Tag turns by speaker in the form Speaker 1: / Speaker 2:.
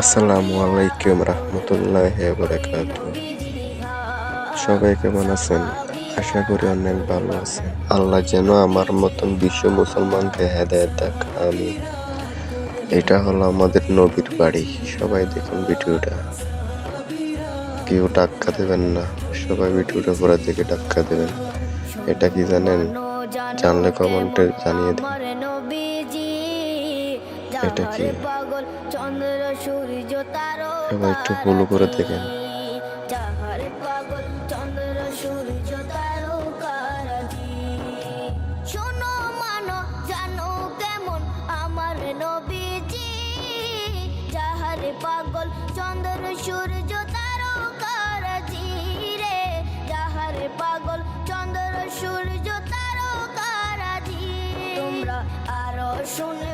Speaker 1: আসসালামু আলাইকুম রহমতুল্লাহি ওয়া বারাকাতুহু। সবাই কেমন আছেন? আশা করি অনেক ভালো আছেন। আল্লাহ যেন আমার মতন বিশ্ব মুসলমানকে হেদায়েত দেখ, আমিন। এটা হলো আমাদের নবীর বাড়ি। সবাই দেখুন ভিডিওটা। কেউ ধাক্কা দেবেন না, সবাই ভিডিওটা পুরো দেখে ধাক্কা দেবেন। এটা কি জানেন? জানলে কমেন্টে জানিয়ে দিন। এটা কি? সবাই একটু ফলো করে দেখেন।
Speaker 2: শোনো মানো জানো কেমন আমার নবীজি, যাহারে পাগল চন্দ্র সূর্য তারকারাজি রে, যাহারে পাগল চন্দ্র সূর্য তারকারাজি। তোমরা আরো শুনে